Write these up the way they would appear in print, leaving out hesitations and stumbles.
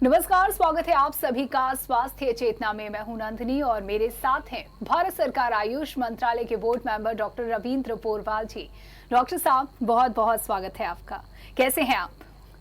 नमस्कार, स्वागत है आप सभी का स्वास्थ्य चेतना में। मैं हूं नंदिनी और मेरे साथ हैं भारत सरकार आयुष मंत्रालय के board member doctor Ravindra Porwal ji. Doctor साहब, बहुत बहुत स्वागत है आपका। कैसे हैं आप?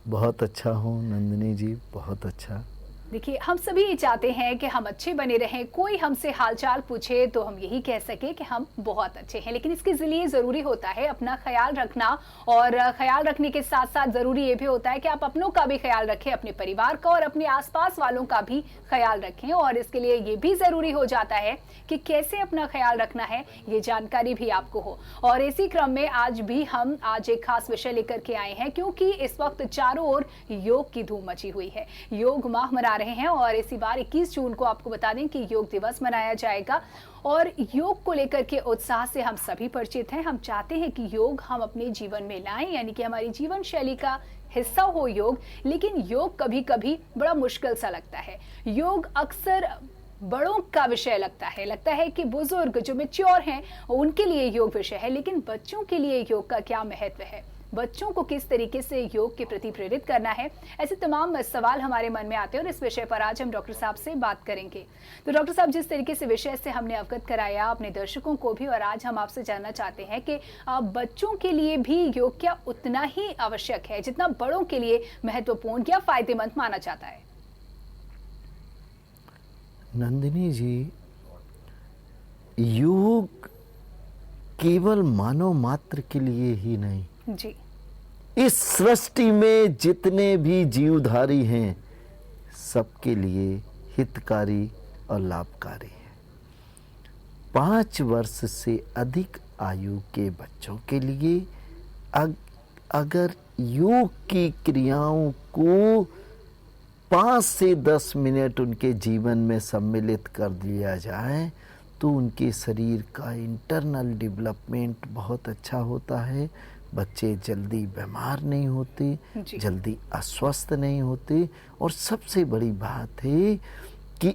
बहुत अच्छा हूँ नंदिनी जी, बहुत अच्छा। देखिए, हम सभी ये चाहते हैं कि हम अच्छे बने रहें। कोई हमसे हालचाल पूछे तो हम यही कह सके कि हम बहुत अच्छे हैं, लेकिन इसके लिए ज़रूरी होता है अपना ख्याल रखना। और ख्याल रखने के साथ साथ ज़रूरी ये भी होता है कि आप अपनों का भी ख्याल रखें, अपने परिवार का और अपने आसपास वालों का भी ख्याल रखें। और इसके लिए ये भी ज़रूरी हो जाता है कि कैसे अपना ख्याल रखना है, ये जानकारी भी आपको हो। और इसी क्रम में आज एक खास विषय लेकर के आए हैं, क्योंकि इस वक्त चारों ओर योग की धूम मची हुई है। योग माह मना रहे हैं और इसी बार 21 जून को आपको बता दें कि योग दिवस मनाया जाएगा। और योग को लेकर के उत्साह से हम सभी परिचित हैं। हम चाहते हैं कि योग हम अपने जीवन में लाएं, यानी कि हमारी जीवन शैली का हिस्सा हो योग। लेकिन योग कभी कभी बड़ा मुश्किल सा लगता है। योग अक्सर बड़ों का विषय लगता है कि बुजुर्ग जो मैच्योर हैं उनके लिए योग विषय है, लेकिन बच्चों के लिए योग का क्या महत्व है, बच्चों को किस तरीके से योग के प्रति प्रेरित करना है, ऐसे तमाम सवाल हमारे मन में आते हैं। और इस विषय पर आज हम डॉक्टर साहब से बात करेंगे। तो डॉक्टर साहब, जिस तरीके से विषय से हमने अवगत कराया अपने दर्शकों को भी, और आज हम आपसे जानना चाहते हैं कि बच्चों के लिए भी योग क्या उतना ही आवश्यक है जितना बड़ों के लिए महत्वपूर्ण या फायदेमंद माना जाता है? नंदिनी जी, योग केवल मानव मात्र के लिए ही नहीं जी, इस सृष्टि में जितने भी जीवधारी हैं सबके लिए हितकारी और लाभकारी है। 5 वर्ष से अधिक आयु के बच्चों के लिए अगर योग की क्रियाओं को 5 से 10 मिनट उनके जीवन में सम्मिलित कर दिया जाए तो उनके शरीर का इंटरनल डेवलपमेंट बहुत अच्छा होता है। बच्चे जल्दी बीमार नहीं होते, जल्दी अस्वस्थ नहीं होते, और सबसे बड़ी बात है कि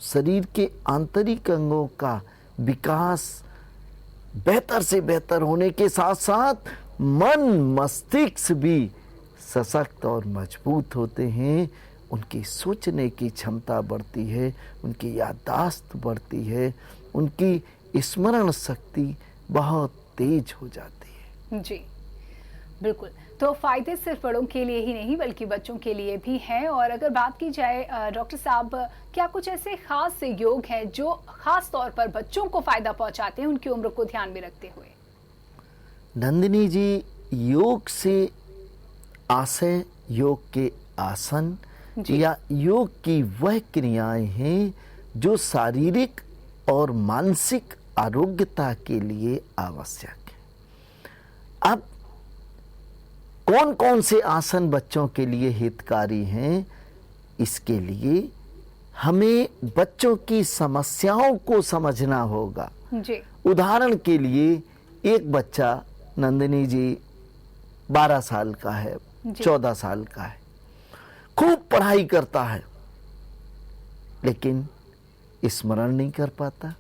शरीर के आंतरिक अंगों का विकास बेहतर से बेहतर होने के साथ साथ मन मस्तिष्क भी सशक्त और मजबूत होते हैं। उनकी सोचने की क्षमता बढ़ती है, उनकी याददाश्त बढ़ती है, उनकी स्मरण शक्ति बहुत तेज हो जाती है। जी, बिल्कुल। तो फायदे सिर्फ बड़ों के लिए ही नहीं बल्कि बच्चों के लिए भी हैं। और अगर बात की जाए डॉक्टर साहब, क्या कुछ ऐसे खास योग हैं जो खास तौर पर बच्चों को फायदा पहुंचाते हैं, उनकी उम्र को ध्यान में रखते हुए? नंदिनी जी, योग से आशय, योग के आसन या योग की वह क्रियाएं हैं जो शारीरिक और मानसिक आरोग्यता के लिए आवश्यक है। अब कौन कौन से आसन बच्चों के लिए हितकारी हैं, इसके लिए हमें बच्चों की समस्याओं को समझना होगा। जी। उदाहरण के लिए एक बच्चा, नंदिनी जी, 12 साल का है, 14 साल का है, खूब पढ़ाई करता है लेकिन स्मरण नहीं कर पाता।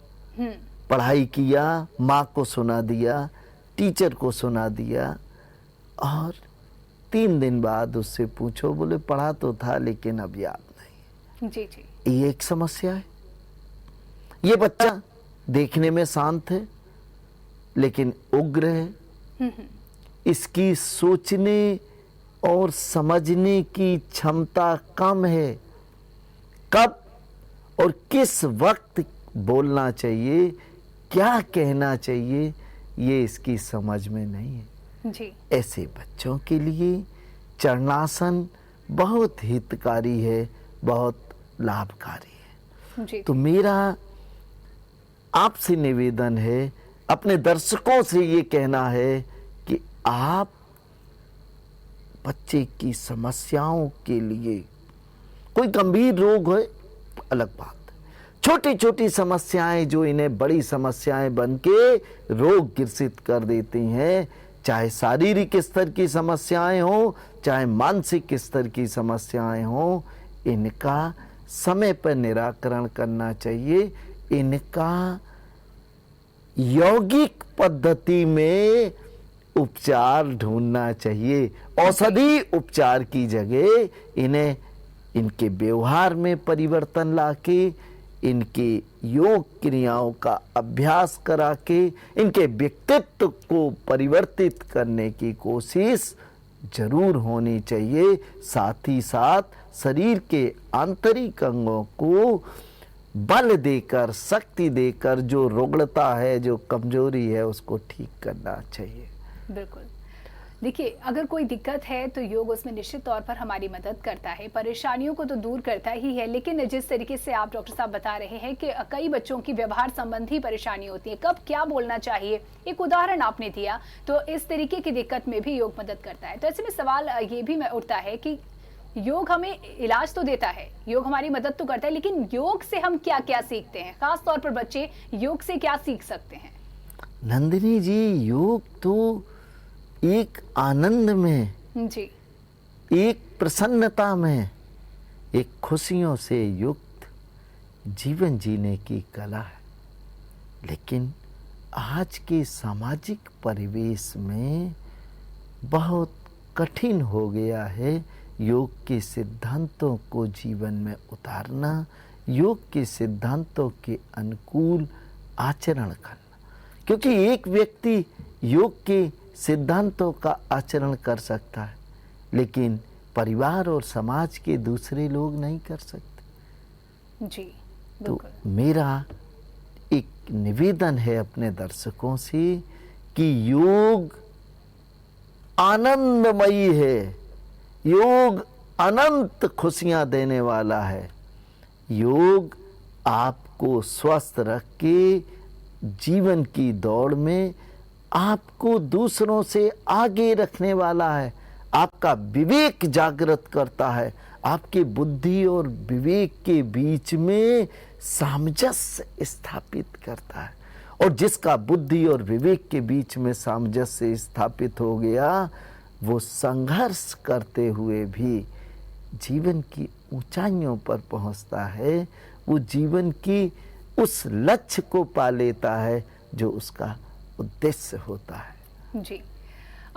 पढ़ाई किया, माँ को सुना दिया, टीचर को सुना दिया, और 3 दिन बाद उससे पूछो, बोले पढ़ा तो था लेकिन अब याद नहीं। जी जी, ये एक समस्या है। ये बच्चा देखने में शांत है लेकिन उग्र है। इसकी सोचने और समझने की क्षमता कम है। कब और किस वक्त बोलना चाहिए, क्या कहना चाहिए, ये इसकी समझ में नहीं है। जी। ऐसे बच्चों के लिए चरणासन बहुत हितकारी है, बहुत लाभकारी है। जी। तो मेरा आपसे निवेदन है, अपने दर्शकों से ये कहना है कि आप बच्चे की समस्याओं के लिए, कोई गंभीर रोग है अलग बात है, छोटी छोटी समस्याएं जो इन्हें बड़ी समस्याएं बन के रोग ग्रसित कर देती हैं, चाहे शारीरिक स्तर की समस्याएं हो, चाहे मानसिक स्तर की समस्याएं हो, इनका समय पर निराकरण करना चाहिए। इनका यौगिक पद्धति में उपचार ढूंढना चाहिए। औषधि उपचार की जगह इन्हें इनके व्यवहार में परिवर्तन लाके, इनके योग क्रियाओं का अभ्यास करा के इनके व्यक्तित्व को परिवर्तित करने की कोशिश जरूर होनी चाहिए। साथ ही साथ शरीर के आंतरिक अंगों को बल देकर, शक्ति देकर जो रुग्णता है, जो कमजोरी है, उसको ठीक करना चाहिए। बिल्कुल। देखिए, अगर कोई दिक्कत है तो योग उसमें निश्चित तौर पर हमारी मदद करता है, परेशानियों को तो दूर करता ही है। लेकिन जिस तरीके से आप डॉक्टर साहब बता रहे हैं कि कई बच्चों की व्यवहार संबंधी परेशानी होती है, कब क्या बोलना चाहिए, एक उदाहरण आपने दिया, तो इस तरीके की दिक्कत में भी योग मदद करता है। तो ऐसे में सवाल ये भी उठता है कि योग हमें इलाज तो देता है, योग हमारी मदद तो करता है, लेकिन योग से हम क्या क्या सीखते हैं? खास तौर पर बच्चे योग से क्या सीख सकते हैं? नंदिनी जी, योग तो एक आनंद में जी, एक प्रसन्नता में, एक खुशियों से युक्त जीवन जीने की कला है। लेकिन आज के सामाजिक परिवेश में बहुत कठिन हो गया है योग के सिद्धांतों को जीवन में उतारना, योग के सिद्धांतों के अनुकूल आचरण करना। क्योंकि एक व्यक्ति योग के सिद्धांतों का आचरण कर सकता है, लेकिन परिवार और समाज के दूसरे लोग नहीं कर सकते। जी, तो मेरा एक निवेदन है अपने दर्शकों से कि योग आनंदमयी है, योग अनंत खुशियां देने वाला है। योग आपको स्वस्थ रख के जीवन की दौड़ में आपको दूसरों से आगे रखने वाला है, आपका विवेक जागृत करता है, आपकी बुद्धि और विवेक के बीच में सामंजस्य स्थापित करता है। और जिसका बुद्धि और विवेक के बीच में सामंजस्य स्थापित हो गया, वो संघर्ष करते हुए भी जीवन की ऊंचाइयों पर पहुंचता है, वो जीवन की उस लक्ष्य को पा लेता है जो उसका उद्देश्य होता है। जी,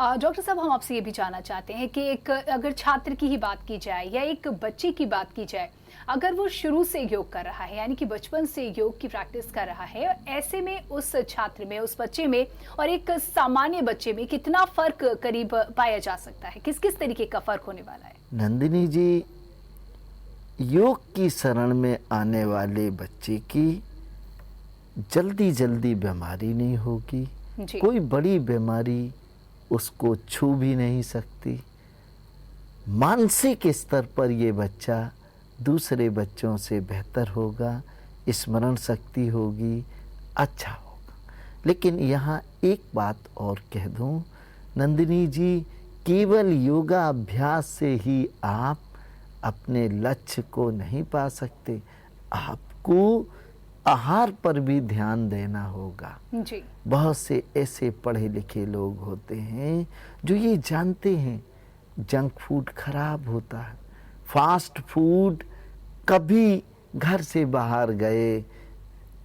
डॉक्टर साहब, हम आपसे ये भी जानना चाहते हैं कि एक अगर छात्र की ही बात की जाए या एक बच्चे की बात की जाए, अगर वो शुरू से योग कर रहा है, यानी कि बचपन से योग की प्रैक्टिस कर रहा है, ऐसे में उस छात्र में, उस बच्चे में और एक सामान्य बच्चे में कितना फर्क करीब पाया जा सकता है? किस किस तरीके का फर्क होने वाला है? नंदिनी जी, योग की शरण में आने वाले बच्चे की जल्दी जल्दी बीमारी नहीं होगी, कोई बड़ी बीमारी उसको छू भी नहीं सकती। मानसिक स्तर पर ये बच्चा दूसरे बच्चों से बेहतर होगा, स्मरण शक्ति होगी, अच्छा होगा। लेकिन यहाँ एक बात और कह दूँ नंदिनी जी, केवल योगा अभ्यास से ही आप अपने लक्ष्य को नहीं पा सकते, आपको आहार पर भी ध्यान देना होगा। जी, बहुत से ऐसे पढ़े लिखे लोग होते हैं जो ये जानते हैं जंक फूड खराब होता है, फास्ट फूड कभी घर से बाहर गए,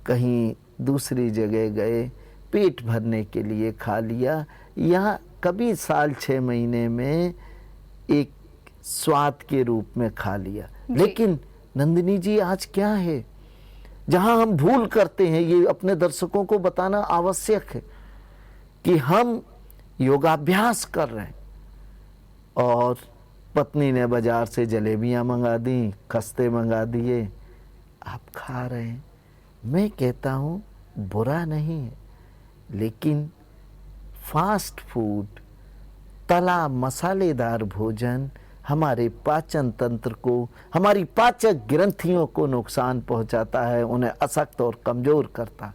कहीं दूसरी जगह गए, पेट भरने के लिए खा लिया, या कभी साल 6 महीने में एक स्वाद के रूप में खा लिया। लेकिन नंदिनी जी, आज क्या है जहां हम भूल करते हैं, ये अपने दर्शकों को बताना आवश्यक है कि हम योगाभ्यास कर रहे हैं और पत्नी ने बाजार से जलेबियां मंगा दी, खस्ते मंगा दिए, आप खा रहे हैं। मैं कहता हूं बुरा नहीं है, लेकिन फास्ट फूड, तला मसालेदार भोजन हमारे पाचन तंत्र को, हमारी पाचक ग्रंथियों को नुकसान पहुंचाता है, उन्हें अशक्त और कमजोर करता है।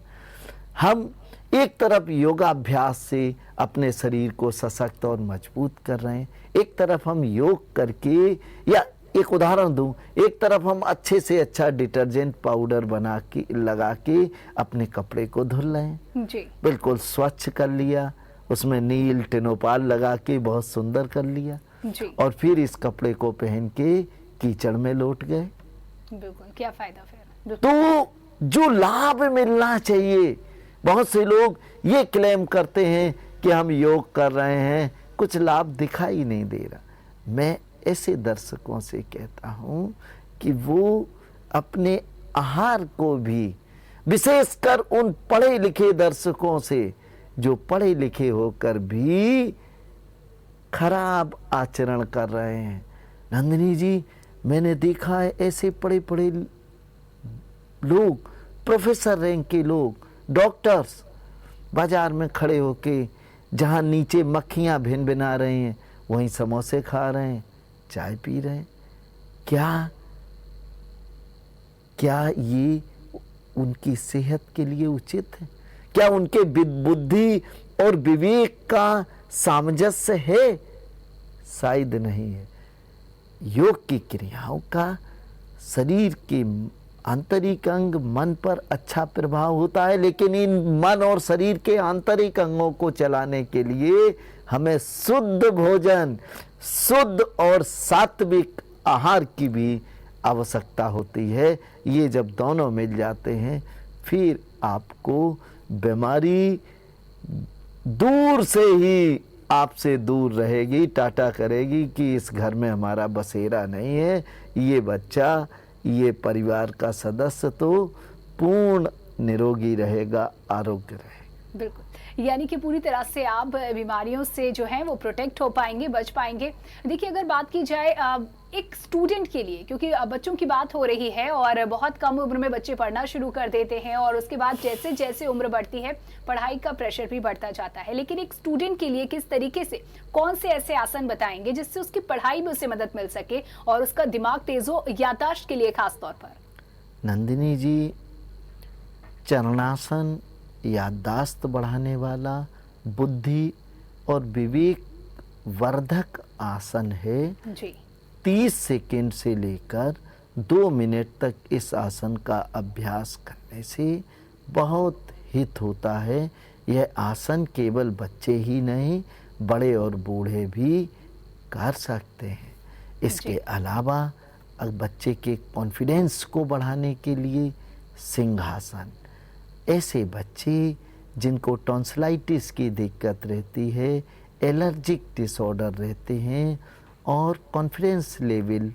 हम एक तरफ योगाभ्यास से अपने शरीर को सशक्त और मजबूत कर रहे हैं, एक तरफ हम योग करके, या एक उदाहरण दूं, एक तरफ हम अच्छे से अच्छा डिटर्जेंट पाउडर बना के लगा के अपने कपड़े को धुल रहे हैं, जी, बिल्कुल स्वच्छ कर लिया, उसमें नील टिनोपाल लगा के बहुत सुंदर कर लिया, जी, और फिर इस कपड़े को पहन के कीचड़ में लौट गए। बिल्कुल, क्या फायदा फिर? तो जो लाभ मिलना चाहिए, बहुत से लोग ये क्लेम करते हैं कि हम योग कर रहे हैं, कुछ लाभ दिखाई नहीं दे रहा। मैं ऐसे दर्शकों से कहता हूं कि वो अपने आहार को भी, विशेषकर उन पढ़े लिखे दर्शकों से जो पढ़े लिखे होकर भी खराब आचरण कर रहे हैं। नंदिनी जी, मैंने देखा है ऐसे पढ़े पढ़े लोग, प्रोफेसर रैंक के लोग, डॉक्टर्स, बाजार में खड़े होके जहाँ नीचे मक्खियाँ भिन भिना रही हैं वहीं समोसे खा रहे हैं, चाय पी रहे हैं। क्या ये उनकी सेहत के लिए उचित है? क्या उनके बुद्धि और विवेक का सामंजस्य है? शायद नहीं है। योग की क्रियाओं का शरीर के आंतरिक अंग मन पर अच्छा प्रभाव होता है, लेकिन इन मन और शरीर के आंतरिक अंगों को चलाने के लिए हमें शुद्ध भोजन, शुद्ध और सात्विक आहार की भी आवश्यकता होती है। ये जब दोनों मिल जाते हैं फिर आपको बीमारी दूर से ही आपसे दूर रहेगी, टाटा करेगी कि इस घर में हमारा बसेरा नहीं है, ये बच्चा, ये परिवार का सदस्य तो पूर्ण निरोगी रहेगा, आरोग्य रहेगा। बिल्कुल, यानी कि पूरी तरह से आप बीमारियों से जो है वो प्रोटेक्ट हो पाएंगे, बच पाएंगे। देखिए, अगर बात की जाए एक स्टूडेंट के लिए, क्योंकि बच्चों की बात हो रही है और बहुत कम उम्र में बच्चे पढ़ना शुरू कर देते हैं और उसके बाद जैसे जैसे उम्र बढ़ती है पढ़ाई का प्रेशर भी बढ़ता जाता है, लेकिन एक स्टूडेंट के लिए किस तरीके से, कौन से ऐसे आसन बताएंगे जिससे उसकी पढ़ाई में उसे मदद मिल सके और उसका दिमाग तेज हो, याददाश्त के लिए खास तौर पर? नंदिनी जी, चरणासन याददाश्त बढ़ाने वाला, बुद्धि और विवेक वर्धक आसन है जी। 30 सेकंड से लेकर 2 मिनट तक इस आसन का अभ्यास करने से बहुत हित होता है। यह आसन केवल बच्चे ही नहीं, बड़े और बूढ़े भी कर सकते हैं। इसके अलावा बच्चे के कॉन्फिडेंस को बढ़ाने के लिए सिंहासन, ऐसे बच्चे जिनको टॉन्सिलाइटिस की दिक्कत रहती है, एलर्जिक डिसऑर्डर रहते हैं और कॉन्फिडेंस लेवल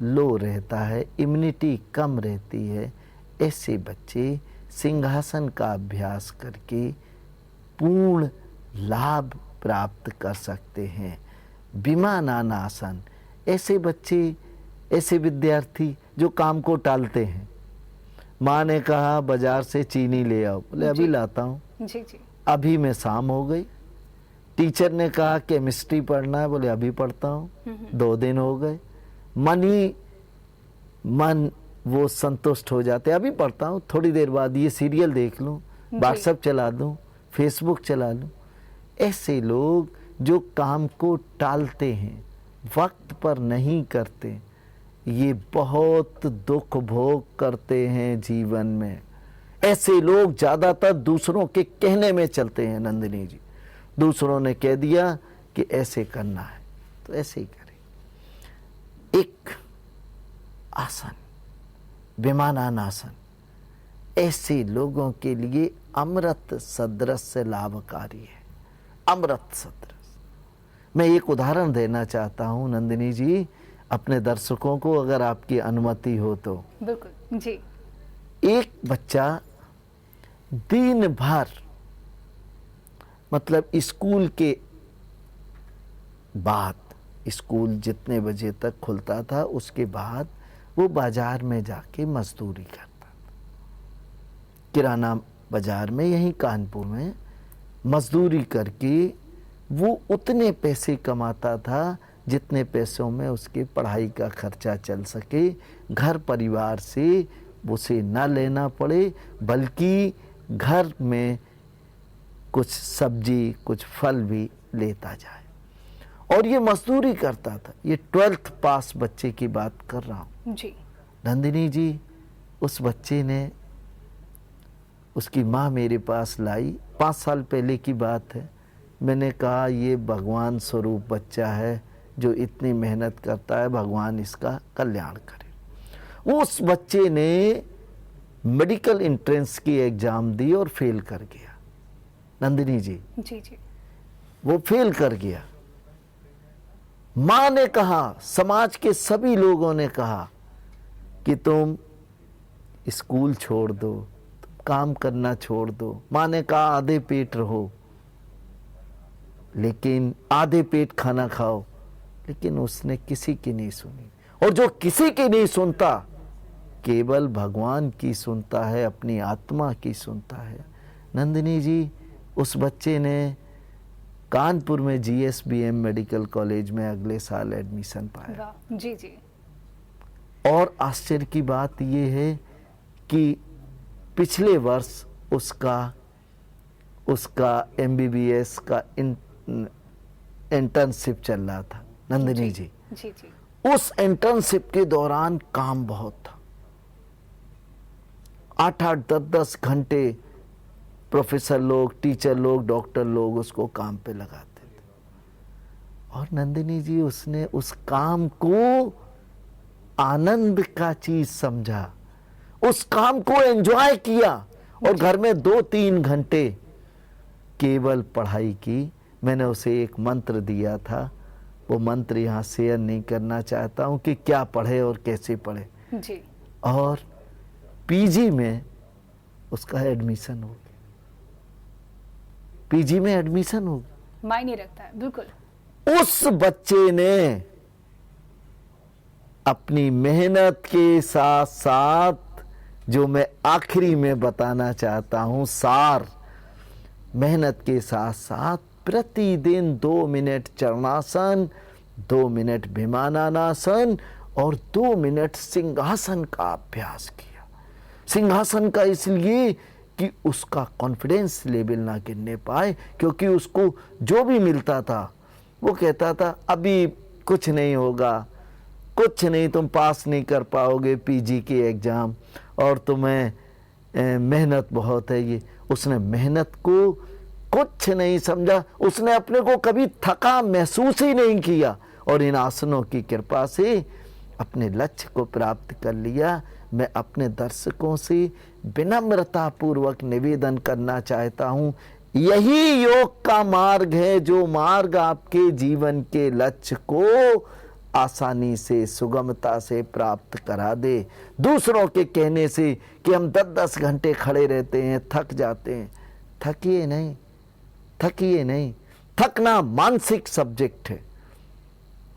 लो रहता है, इम्यूनिटी कम रहती है, ऐसे बच्चे सिंहासन का अभ्यास करके पूर्ण लाभ प्राप्त कर सकते हैं। विमानान आसन, ऐसे बच्चे, ऐसे विद्यार्थी जो काम को टालते हैं। माँ ने कहा बाजार से चीनी ले आओ, बोले अभी लाता हूँ, जी जी। अभी मैं शाम हो गई। टीचर ने कहा केमिस्ट्री पढ़ना है, बोले अभी पढ़ता हूँ, 2 दिन हो गए। मन वो संतुष्ट हो जाते, अभी पढ़ता हूँ, थोड़ी देर बाद ये सीरियल देख लूँ, व्हाट्सएप चला दूँ, फेसबुक चला लूँ। ऐसे लोग जो काम को टालते हैं, वक्त पर नहीं करते, ये बहुत दुख भोग करते हैं जीवन में। ऐसे लोग ज़्यादातर दूसरों के कहने में चलते हैं। नंदिनी जी, दूसरों ने कह दिया कि ऐसे करना है तो ऐसे ही करें। एक आसन, विमानान आसन, ऐसे लोगों के लिए अमृत सदृश लाभकारी है, अमृत सदृश। मैं एक उदाहरण देना चाहता हूँ नंदिनी जी, अपने दर्शकों को, अगर आपकी अनुमति हो तो। बिल्कुल जी। एक बच्चा दिन भर, मतलब स्कूल के बाद, स्कूल जितने बजे तक खुलता था उसके बाद वो बाजार में जाके मजदूरी करता था। किराना बाजार में, यहीं कानपुर में मजदूरी करके वो उतने पैसे कमाता था जितने पैसों में उसके पढ़ाई का खर्चा चल सके, घर परिवार से उसे न लेना पड़े, बल्कि घर में कुछ सब्जी, कुछ फल भी लेता जाए। और ये मजदूरी करता था। ये 12th पास बच्चे की बात कर रहा हूँ जी। नंदिनी जी, उस बच्चे ने, उसकी माँ मेरे पास लाई, 5 साल पहले की बात है। मैंने कहा ये भगवान स्वरूप बच्चा है जो इतनी मेहनत करता है, भगवान इसका कल्याण करे। उस बच्चे ने मेडिकल एंट्रेंस की एग्जाम दी और फेल कर गया। नंदिनी जी, जी जी। वो फेल कर गया। माँ ने कहा, समाज के सभी लोगों ने कहा कि तुम स्कूल छोड़ दो, तुम काम करना छोड़ दो। माँ ने कहा आधे पेट रहो, लेकिन आधे पेट खाना खाओ, लेकिन उसने किसी की नहीं सुनी। और जो किसी की नहीं सुनता, केवल भगवान की सुनता है, अपनी आत्मा की सुनता है। नंदिनी जी, उस बच्चे ने कानपुर में GSBM मेडिकल कॉलेज में अगले साल एडमिशन पाया। जी जी। और आश्चर्य की बात यह है कि पिछले वर्ष उसका MBBS का इंटर्नशिप चल रहा था। नंदिनी जी, जी जी। उस इंटर्नशिप के दौरान काम बहुत था। 8-8, 10-10 घंटे प्रोफेसर लोग, टीचर लोग, डॉक्टर लोग उसको काम पे लगाते थे। और नंदिनी जी, उसने उस काम को आनंद का चीज समझा, उस काम को एंजॉय किया और घर में 2-3 घंटे केवल पढ़ाई की। मैंने उसे एक मंत्र दिया था, वो मंत्र यहाँ शेयर नहीं करना चाहता हूँ कि क्या पढ़े और कैसे पढ़े जी। और PG में उसका एडमिशन हो गया। PG में एडमिशन हो गया। मायने रखता है, बिल्कुल। उस बच्चे ने अपनी मेहनत के साथ साथ, जो मैं आखिरी में बताना चाहता हूं सार, मेहनत के साथ साथ प्रतिदिन 2 मिनट चरणासन, 2 मिनट विमानासन और 2 मिनट सिंहासन का अभ्यास किया। सिंहासन का इसलिए कि उसका कॉन्फिडेंस लेवल ना गिरने पाए, क्योंकि उसको जो भी मिलता था वो कहता था अभी कुछ नहीं होगा, कुछ नहीं, तुम पास नहीं कर पाओगे PG के एग्जाम, और तुम्हें मेहनत बहुत है। ये उसने मेहनत को कुछ नहीं समझा, उसने अपने को कभी थका महसूस ही नहीं किया और इन आसनों की कृपा से अपने लक्ष्य को प्राप्त कर लिया। मैं अपने दर्शकों से विनम्रता पूर्वक निवेदन करना चाहता हूँ, यही योग का मार्ग है जो मार्ग आपके जीवन के लक्ष्य को आसानी से, सुगमता से प्राप्त करा दे। दूसरों के कहने से कि हम 10-10 घंटे खड़े रहते हैं, थक जाते हैं, थकिए नहीं, थकिए नहीं। थकना मानसिक सब्जेक्ट है।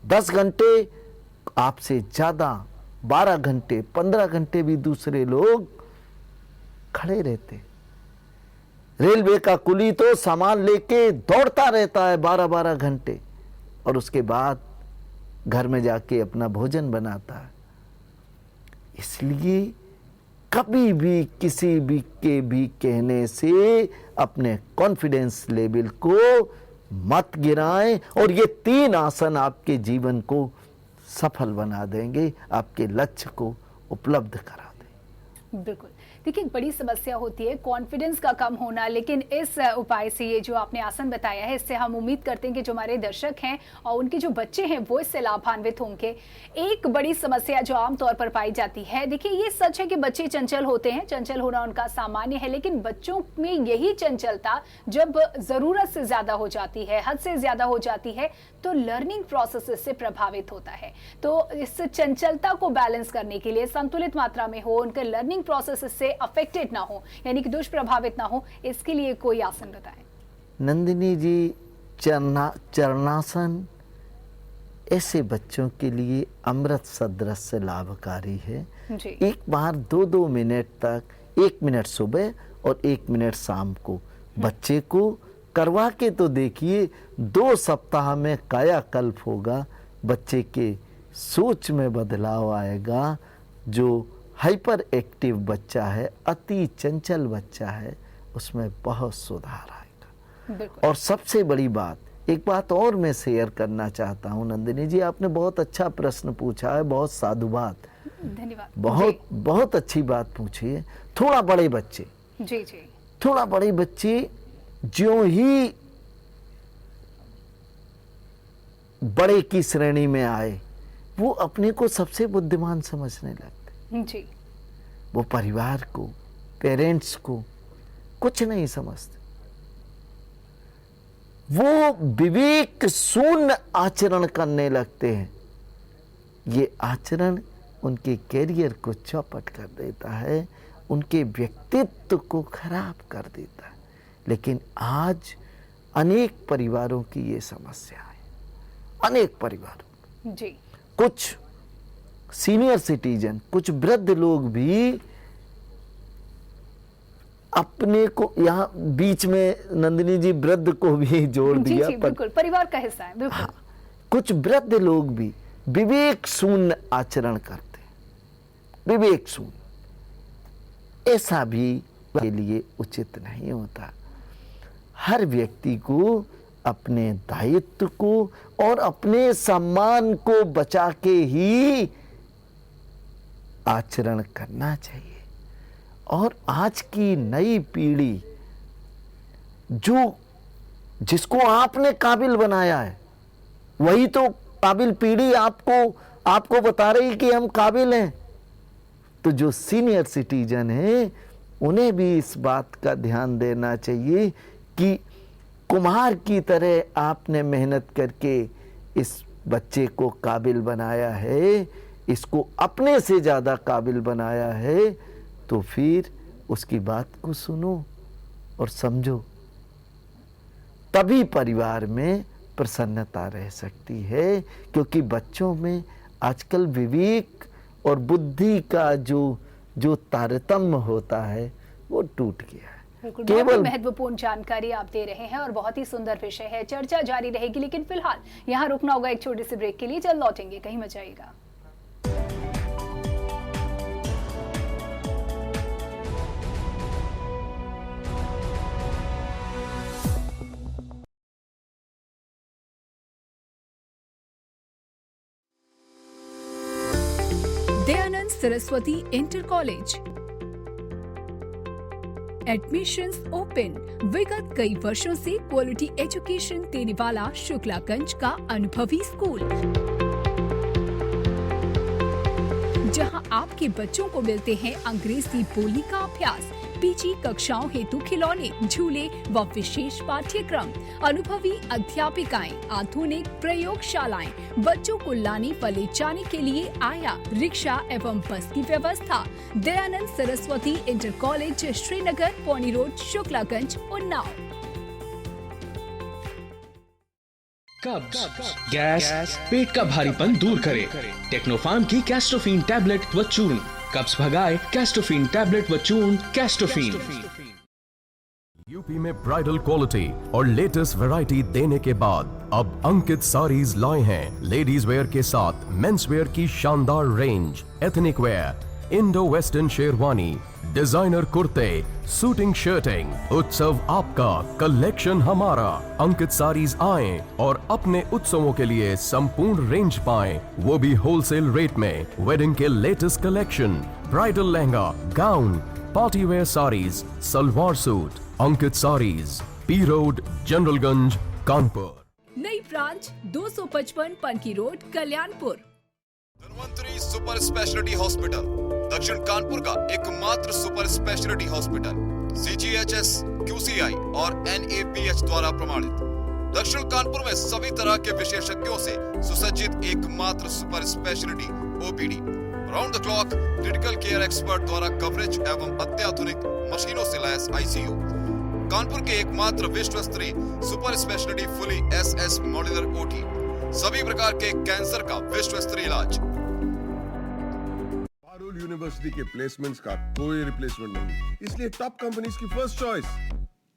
10 घंटे आपसे ज्यादा, 12 घंटे, 15 घंटे भी दूसरे लोग खड़े रहते। रेलवे का कुली तो सामान लेके दौड़ता रहता है 12-12 घंटे और उसके बाद घर में जाके अपना भोजन बनाता है। इसलिए कभी भी किसी भी के भी कहने से अपने कॉन्फिडेंस लेवल को मत गिराएं, और ये 3 आसन आपके जीवन को सफल बना देंगे, आपके लक्ष्य को उपलब्ध करा देंगे। बिल्कुल। देखिए, बड़ी समस्या होती है कॉन्फिडेंस का कम होना, लेकिन इस उपाय से, ये जो आपने आसन बताया है, इससे हम उम्मीद करते हैं कि जो हमारे दर्शक हैं और उनके जो बच्चे हैं वो इससे लाभान्वित होंगे। एक बड़ी समस्या जो आमतौर पर पाई जाती है, देखिए ये सच है कि बच्चे चंचल होते हैं, चंचल होना उनका सामान्य है, लेकिन बच्चों में यही चंचलता जब जरूरत से ज्यादा हो जाती है, हद से ज्यादा हो जाती है, तो लर्निंग प्रोसेस इससे प्रभावित होता है। तो इस चंचलता को बैलेंस करने के लिए संतुलित मात्रा में हो, उनके लर्निंग प्रोसेस से अफेक्टेड ना हो, यानी कि दुष्प्रभावित ना हो, इसके लिए कोई आसन बताएं। नंदिनी जी, चरणासन ऐसे बच्चों के लिए अमृत सदृश लाभकारी है जी। एक बार 2-2 मिनट तक, 1 मिनट सुबह और 1 मिनट शाम को बच्चे को करवा के तो देखिए, 2 सप्ताह में कायाकल्प होगा, बच्चे के सोच में बदलाव आएगा। जो हाइपर एक्टिव बच्चा है, अति चंचल बच्चा है, उसमें बहुत सुधार आएगा। और सबसे बड़ी बात, एक बात और मैं शेयर करना चाहता हूँ नंदिनी जी, आपने बहुत अच्छा प्रश्न पूछा है, बहुत साधुवाद, धन्यवाद। बहुत अच्छी बात पूछी है। थोड़ा बड़े बच्चे, जी जी, थोड़ा बड़े बच्चे ज्यों ही बड़े की श्रेणी में आए, वो अपने को सबसे बुद्धिमान समझने लगते जी। वो परिवार को, पेरेंट्स को कुछ नहीं समझते। वो विवेक शून्य आचरण करने लगते हैं। ये आचरण उनके कैरियर को चौपट कर देता है, उनके व्यक्तित्व को खराब कर देता है। लेकिन आज अनेक परिवारों की ये समस्या है, अनेक परिवारों। जी। कुछ सीनियर सिटीजन, कुछ वृद्ध लोग भी अपने को, यहाँ बीच में नंदिनी जी वृद्ध को भी जोड़ दिया। जी, बिल्कुल परिवार का हिस्सा है, बिल्कुल। हाँ, कुछ वृद्ध लोग भी विवेक शून्य आचरण करते हैं, विवेक शून्य। ऐसा भी के लिए उचित नहीं होता। हर व्यक्ति को अपने दायित्व को और अपने सम्मान को बचा के ही आचरण करना चाहिए। और आज की नई पीढ़ी जिसको आपने काबिल बनाया है, वही तो काबिल पीढ़ी आपको बता रही कि हम काबिल हैं। तो जो सीनियर सिटीजन हैं उन्हें भी इस बात का ध्यान देना चाहिए कि कुम्हार की तरह आपने मेहनत करके इस बच्चे को काबिल बनाया है, इसको अपने से ज़्यादा काबिल बनाया है, तो फिर उसकी बात को सुनो और समझो। तभी परिवार में प्रसन्नता रह सकती है, क्योंकि बच्चों में आजकल विवेक और बुद्धि का जो तारतम्य होता है वो टूट गया है। बिल्कुल, बहुत ही महत्वपूर्ण जानकारी आप दे रहे हैं और बहुत ही सुंदर विषय है। चर्चा जारी रहेगी, लेकिन फिलहाल यहाँ रुकना होगा एक छोटे से ब्रेक के लिए। जल्द लौटेंगे, कहीं मत जाइएगा। Dayanand Saraswati inter college admissions open. विगत कई वर्षों से क्वालिटी एजुकेशन देने वाला शुक्लागंज का अनुभवी स्कूल, जहां आपके बच्चों को मिलते हैं अंग्रेजी बोली का अभ्यास, पीजी कक्षाओं हेतु खिलौने, झूले व विशेष पाठ्यक्रम, अनुभवी अध्यापिकाएं, आधुनिक प्रयोगशालाएं, बच्चों को लाने व ले जाने के लिए आया रिक्शा एवं बस की व्यवस्था। दयानंद सरस्वती इंटर कॉलेज, श्रीनगर, पौनी रोड, शुक्लागंज, उन्नाव। कब्ज, गैस, पेट का भारीपन दूर करे। टेक्नोफार्म की कैस्टोफिन टैबलेट व चूर्ण कब्ज भगाए। कैस्टोफिन टैबलेट व चूर्ण कैस्टोफिन। यूपी में ब्राइडल क्वालिटी और लेटेस्ट वैरायटी देने के बाद अब अंकित साड़ीज लाए हैं लेडीज वेयर के साथ मेंस वेयर की शानदार range, ethnic wear, Indo western sherwani, designer कुर्ते, सूटिंग शर्टिंग। उत्सव आपका, कलेक्शन हमारा। अंकित साड़ीज आएं और अपने उत्सवों के लिए संपूर्ण रेंज पाएं, वो भी होलसेल रेट में। वेडिंग के latest collection, bridal lehenga, gown, party wear saris, salwar suit. Ankit saris, P road, Generalganj, Kanpur. नई branch 255 Panki road, Kalyanpur. Dhanvantari super speciality hospital दक्षिण कानपुर का एकमात्र super speciality hospital, CGHS, QCI और NABH द्वारा प्रमाणित। दक्षिण कानपुर में सभी तरह के विशेषज्ञों से सुसज्जित एकमात्र super speciality OPD, round the clock critical care expert द्वारा कवरेज एवं अत्याधुनिक मशीनों से लैस ICU। कानपुर के एकमात्र विश्व स्तरीय super speciality fully SS modular OT, सभी प्रकार के कैंसर का विश्व स्तरीय इलाज। पारुल यूनिवर्सिटी के प्लेसमेंट्स का कोई रिप्लेसमेंट नहीं, इसलिए टॉप कंपनीज की फर्स्ट चॉइस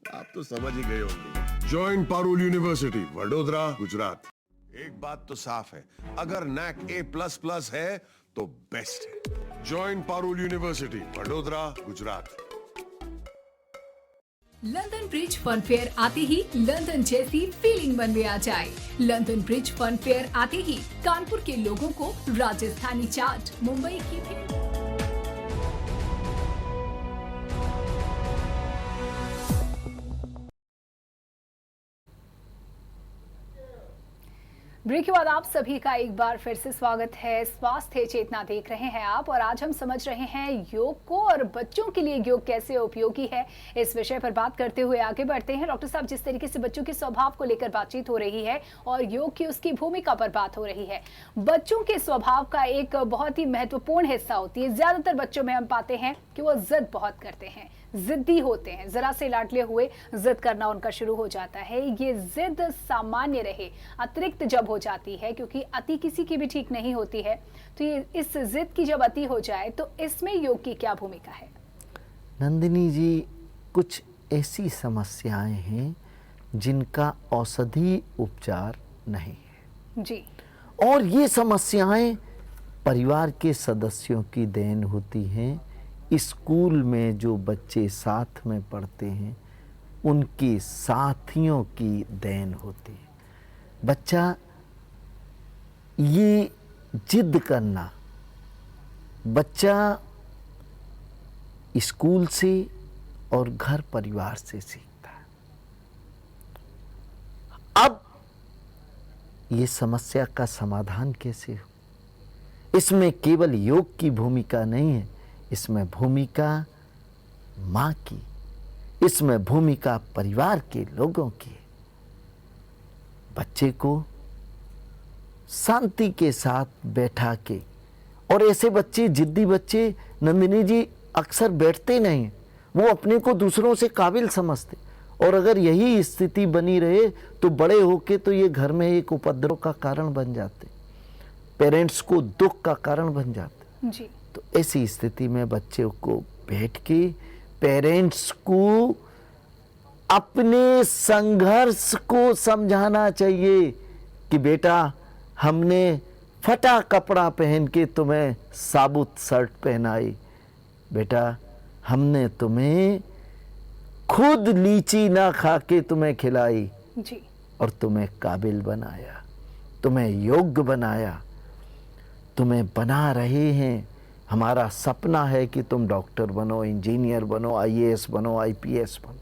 आप तो समझ ही गए होंगे। Join Parul university, Vadodara, Gujarat. एक बात तो साफ है, अगर NAC A++ है तो बेस्ट है। Join Parul university, Vadodara, Gujarat. London bridge fun fair आते ही लंदन जैसी फीलिंग मन में आ जाए। लंदन ब्रिज फन फेयर आते ही कानपुर के लोगों को राजस्थानी चाट, मुंबई की भेड़। ब्रेक के बाद आप सभी का एक बार फिर से स्वागत है। स्वास्थ्य चेतना देख रहे हैं आप, और आज हम समझ रहे हैं योग को और बच्चों के लिए योग कैसे उपयोगी है। इस विषय पर बात करते हुए आगे बढ़ते हैं। डॉक्टर साहब, जिस तरीके से बच्चों के स्वभाव को लेकर बातचीत हो रही है और योग की उसकी भूमिका पर बात हो रही है, बच्चों के स्वभाव का एक बहुत ही महत्वपूर्ण हिस्सा होती है। ज्यादातर बच्चों में हम पाते हैं कि वो जिद बहुत करते हैं, जिद्दी होते हैं, जरा से लाडले हुए जिद करना उनका शुरू हो जाता है। ये जिद सामान्य रहे, अतिरिक्त जब हो जाती है, क्योंकि अति किसी की भी ठीक नहीं होती है, तो ये इस जिद की जब अति हो जाए तो इसमें योग की क्या भूमिका है? नंदिनी जी, कुछ ऐसी समस्याएं हैं जिनका औषधि उपचार नहीं है जी। और ये समस्याएं परिवार के सदस्यों की देन होती हैं। स्कूल में जो बच्चे साथ में पढ़ते हैं उनके साथियों की देन होती है। बच्चा ये जिद करना बच्चा स्कूल से और घर परिवार से सीखता है। अब ये समस्या का समाधान कैसे हो? इसमें केवल योग की भूमिका नहीं है, इसमें भूमिका माँ की, इसमें भूमिका परिवार के लोगों की है। बच्चे को शांति के साथ बैठा के, और ऐसे बच्चे, जिद्दी बच्चे नंदिनी जी अक्सर बैठते नहीं, वो अपने को दूसरों से काबिल समझते, और अगर यही स्थिति बनी रहे तो बड़े होके तो ये घर में एक उपद्रव का कारण बन जाते, पेरेंट्स को दुख का कारण बन जाते जी। तो ऐसी स्थिति में बच्चे को बैठ के पेरेंट्स को अपने संघर्ष को समझाना चाहिए कि बेटा, हमने फटा कपड़ा पहन के तुम्हें साबुत शर्ट पहनाई, बेटा हमने तुम्हें खुद लीची ना खा के तुम्हें खिलाई जी। और तुम्हें काबिल बनाया, तुम्हें योग्य बनाया, तुम्हें बना रहे हैं। हमारा सपना है कि तुम डॉक्टर बनो, इंजीनियर बनो, आईएएस बनो, आईपीएस बनो।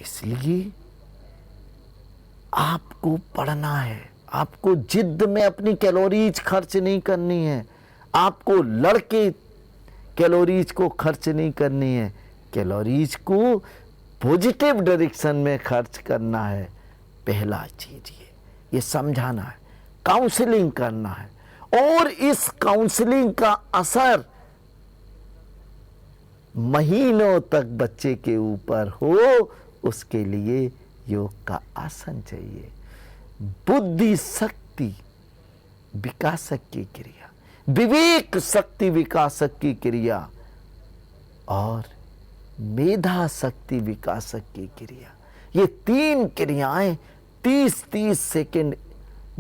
इसलिए आपको पढ़ना है, आपको जिद में अपनी कैलोरीज खर्च नहीं करनी है, आपको लड़के कैलोरीज को खर्च नहीं करनी है, कैलोरीज को पॉजिटिव डायरेक्शन में खर्च करना है। पहला चीज ये समझाना है, काउंसलिंग करना है, और इस काउंसलिंग का असर महीनों तक बच्चे के ऊपर हो, उसके लिए योग का आसन चाहिए। बुद्धि शक्ति विकासक की क्रिया, विवेक शक्ति विकासक की क्रिया, और मेधा शक्ति विकासक की क्रिया, ये तीन क्रियाएं 30-30 सेकंड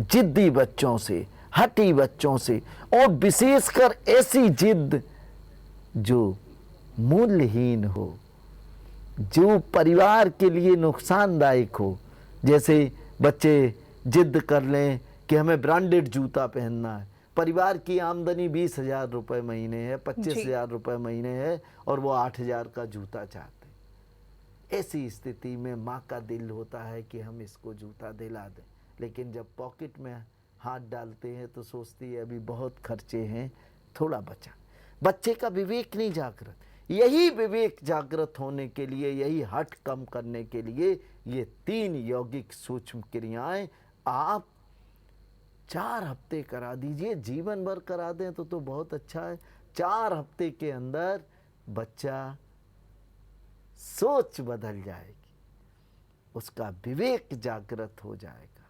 जिद्दी बच्चों से, हठी बच्चों से, और विशेषकर ऐसी जिद जो मूल्यहीन हो, जो परिवार के लिए नुकसानदायक हो। जैसे बच्चे जिद कर लें कि हमें ब्रांडेड जूता पहनना है, परिवार की आमदनी 20,000 रुपये महीने है, 25,000 रुपये महीने है, और वो 8,000 का जूता चाहते हैं। ऐसी स्थिति में माँ का दिल होता है कि हम इसको जूता दिला दें, लेकिन जब पॉकेट में हाथ डालते हैं तो सोचती है अभी बहुत खर्चे हैं, थोड़ा बचा। बच्चे का विवेक नहीं जागृत। यही विवेक जागृत होने के लिए, यही हट कम करने के लिए ये 3 यौगिक सूक्ष्म क्रियाएं आप 4 हफ्ते करा दीजिए। जीवन भर करा दें तो बहुत अच्छा है। 4 हफ्ते के अंदर बच्चा सोच बदल जाएगी, उसका विवेक जागृत हो जाएगा,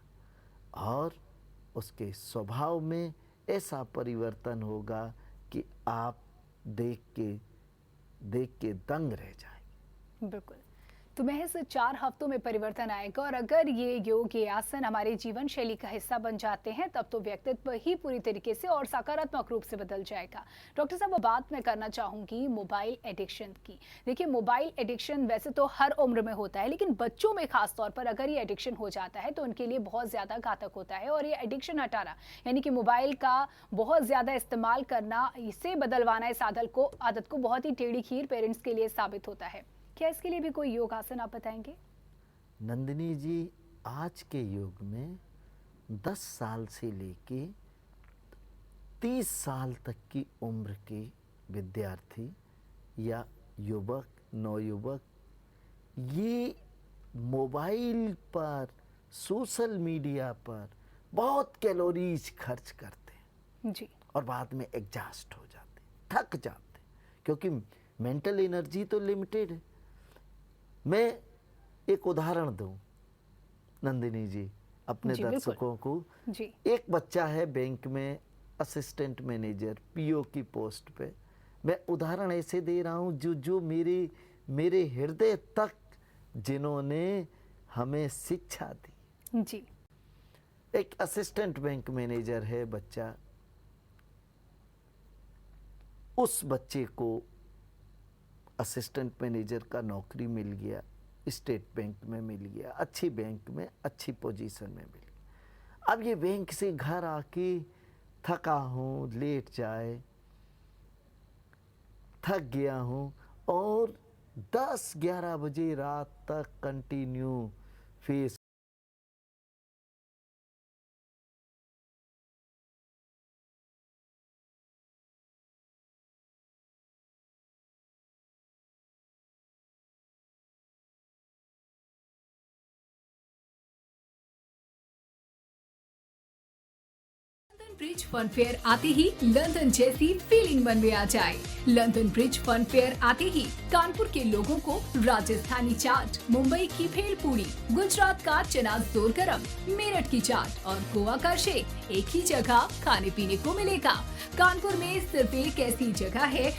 और उसके स्वभाव में ऐसा परिवर्तन होगा कि आप देख के दंग रह जाएंगे। बिल्कुल। तो महज 4 हफ्तों में परिवर्तन आएगा, और अगर ये योग, ये आसन हमारे जीवन शैली का हिस्सा बन जाते हैं, तब तो व्यक्तित्व ही पूरी तरीके से और सकारात्मक रूप से बदल जाएगा। डॉक्टर साहब, बात मैं करना चाहूंगी मोबाइल एडिक्शन की। देखिए, मोबाइल एडिक्शन वैसे तो हर उम्र में होता है, लेकिन बच्चों में खास तौर पर अगर ये एडिक्शन हो जाता है तो उनके लिए बहुत ज्यादा घातक होता है। और ये एडिक्शन हटाना, यानी कि मोबाइल का बहुत ज्यादा इस्तेमाल करना, इसे बदलवाना, इस आदत को बहुत ही टेढ़ी खीर पेरेंट्स के लिए साबित होता है। क्या इसके लिए भी कोई योग आसन आप बताएंगे? नंदिनी जी, आज के युग में 10 साल से लेके 30 साल तक की उम्र के विद्यार्थी या युवक, नवयुवक ये मोबाइल पर, सोशल मीडिया पर बहुत कैलोरीज खर्च करते हैं जी। और बाद में एग्जॉस्ट हो जाते, थक जाते, क्योंकि मेंटल एनर्जी तो लिमिटेड है। मैं एक उदाहरण दूं नंदिनी जी अपने जी, बिल्कुल। दर्शकों को। जी। एक बच्चा है बैंक में असिस्टेंट मैनेजर, पीओ की पोस्ट पे। मैं उदाहरण ऐसे दे रहा हूँ जो मेरे हृदय तक जिन्होंने हमें शिक्षा दी। जी। एक असिस्टेंट बैंक मैनेजर है बच्चा, उस बच्चे को असिस्टेंट मैनेजर का नौकरी मिल गया, स्टेट बैंक में मिल गया, अच्छी बैंक में अच्छी पोजीशन में मिल गया। अब ये बैंक से घर आके थका हूँ, लेट जाए, थक गया हूँ और 10-11 बजे रात तक continue face London bridge fun fair आते ही लंदन जैसी फीलिंग मन में आ जाए। लंदन ब्रिज फन फेयर आते ही कानपुर के लोगों को राजस्थानी चाट, मुंबई की भेलपूरी, गुजरात का चना जोर गरम, मेरठ की चाट और गोवा का शेक एक ही जगह खाने पीने को मिलेगा। कानपुर में सिर्फ एक ऐसी जगह है,